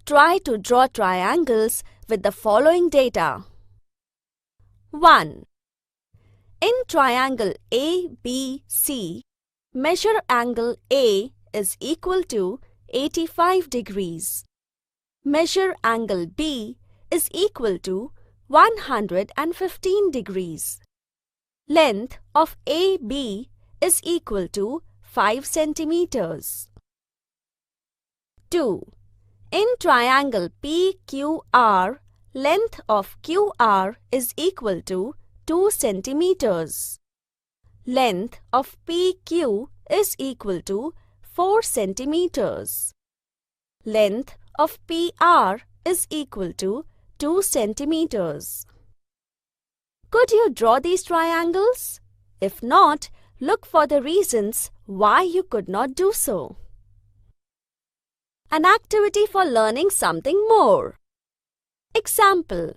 Try to draw triangles with the following data. 1. In triangle ABC, measure angle A is equal to 85 degrees. Measure angle B is equal to 115 degrees. Length of AB is equal to 5 centimeters. 2. In triangle PQR, length of QR is equal to 2 centimeters. Length of PQ is equal to 4 centimeters. Length of PR is equal to 2 centimeters. Could you draw these triangles? If not, look for the reasons why you could not do so. An activity for learning something more. Example.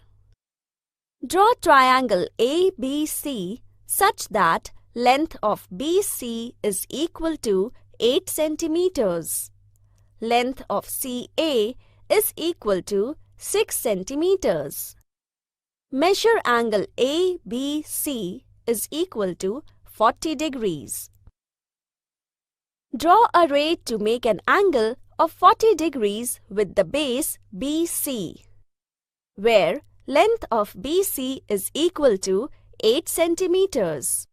Draw triangle ABC such that length of BC is equal to 8 centimeters. Length of CA is equal to 6 centimeters. Measure angle ABC is equal to 40 degrees. Draw a ray to make an angle of 40 degrees with the base BC, where length of BC is equal to 8 centimeters.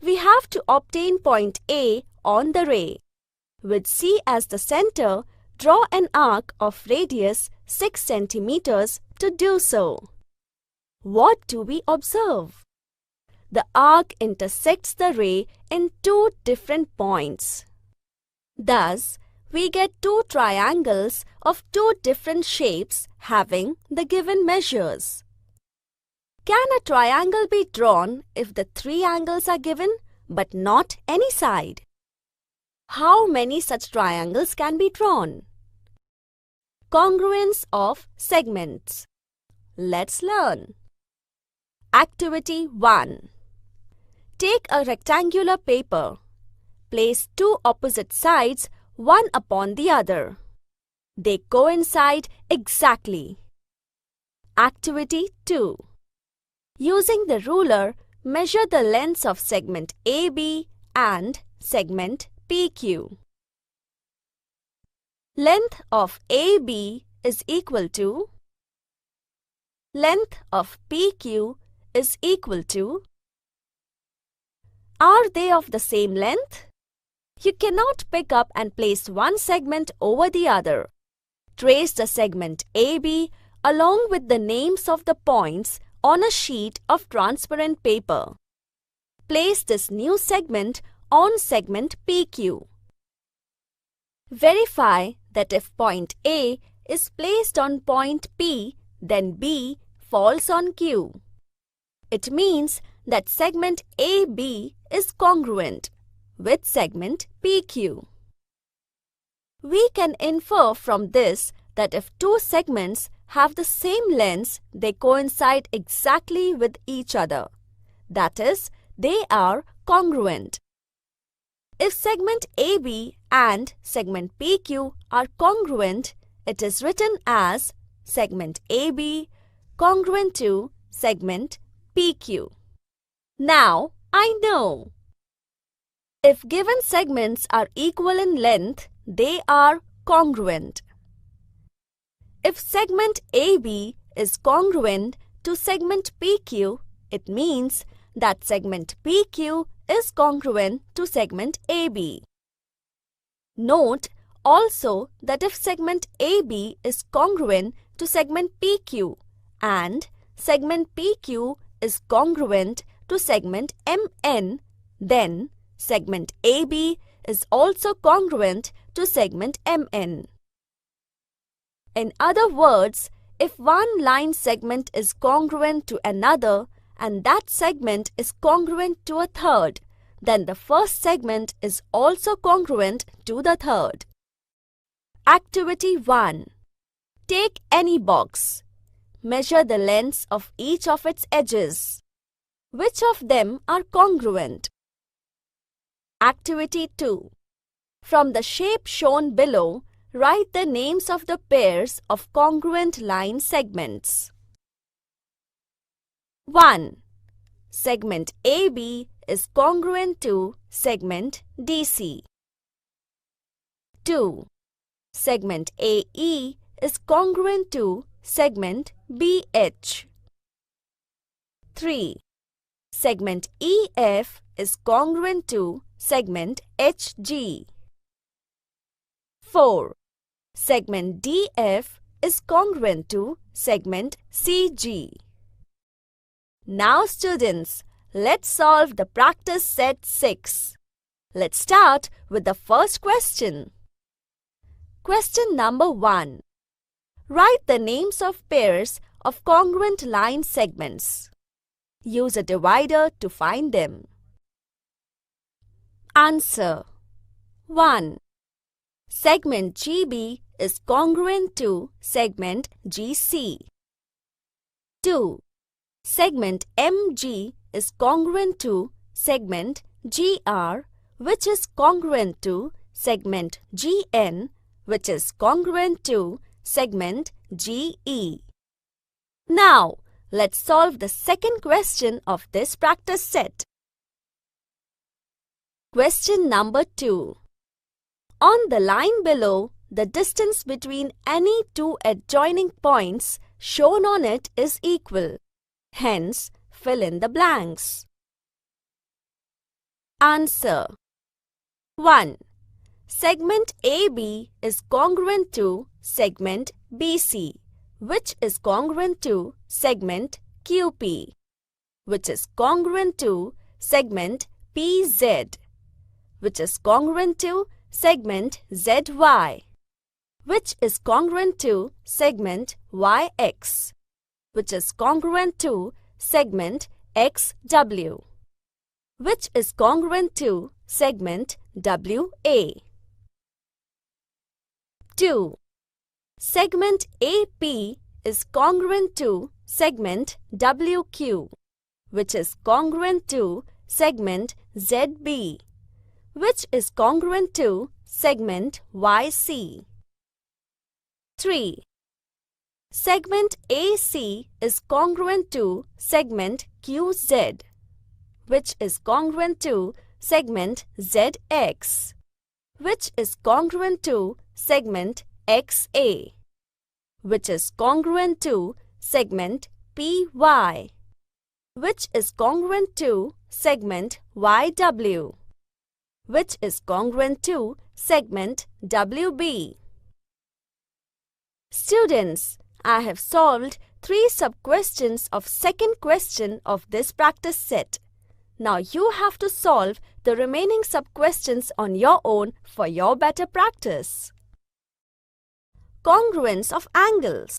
We have to obtain point A on the ray. With C as the center, draw an arc of radius 6 centimeters to do so. What do we observe? The arc intersects the ray in two different points. Thus, we get two triangles of two different shapes having the given measures. Can a triangle be drawn if the three angles are given but not any side? How many such triangles can be drawn? Congruence of segments. Let's learn. Activity 1. Take a rectangular paper. Place two opposite sides one upon the other. They coincide exactly. Activity 2. Using the ruler, measure the lengths of segment AB and segment PQ. Length of AB is equal to length of PQ is equal to. Are they of the same length? You cannot pick up and place one segment over the other. Trace the segment AB along with the names of the points on a sheet of transparent paper. Place this new segment on segment PQ. Verify that if point A is placed on point P, then B falls on Q. It means that segment AB is congruent with segment PQ. We can infer from this that if two segments have the same lengths, they coincide exactly with each other. That is, they are congruent. If segment AB and segment PQ are congruent, it is written as segment AB congruent to segment PQ. Now I know. If given segments are equal in length, they are congruent. If segment AB is congruent to segment PQ, it means that segment PQ is congruent to segment AB. Note also that if segment AB is congruent to segment PQ and segment PQ is congruent to segment MN, then segment AB is also congruent to segment MN. In other words, if one line segment is congruent to another and that segment is congruent to a third, then the first segment is also congruent to the third. Activity 1. Take any box. Measure the lengths of each of its edges. Which of them are congruent? Activity 2. From the shape shown below, write the names of the pairs of congruent line segments. 1. Segment AB is congruent to segment DC. 2. Segment AE is congruent to segment BH. 3. Segment EF is congruent to segment HG. 4. Segment DF is congruent to segment CG. Now students, let's solve the practice set 6. Let's start with the first question. Question number 1. Write the names of pairs of congruent line segments. Use a divider to find them. Answer. 1. Segment GB is congruent to segment GC. 2. Segment MG is congruent to segment GR, which is congruent to segment GN, which is congruent to segment GE. Now, let's solve the second question of this practice set. Question number 2. On the line below, the distance between any two adjoining points shown on it is equal. Hence, fill in the blanks. Answer. 1. Segment AB is congruent to segment BC, which is congruent to segment QP, which is congruent to segment PZ, which is congruent to segment ZY, which is congruent to segment YX, which is congruent to segment XW, which is congruent to segment WA. 2. Segment AP is congruent to segment WQ, which is congruent to segment ZB, which is congruent to segment YC. 3. Segment AC is congruent to segment QZ, which is congruent to segment ZX, which is congruent to segment XA, which is congruent to segment PY, which is congruent to segment YW, which is congruent to segment WB. Students, I have solved 3 sub-questions of second question of this practice set. Now you have to solve the remaining sub-questions on your own for your better practice. Congruence of angles.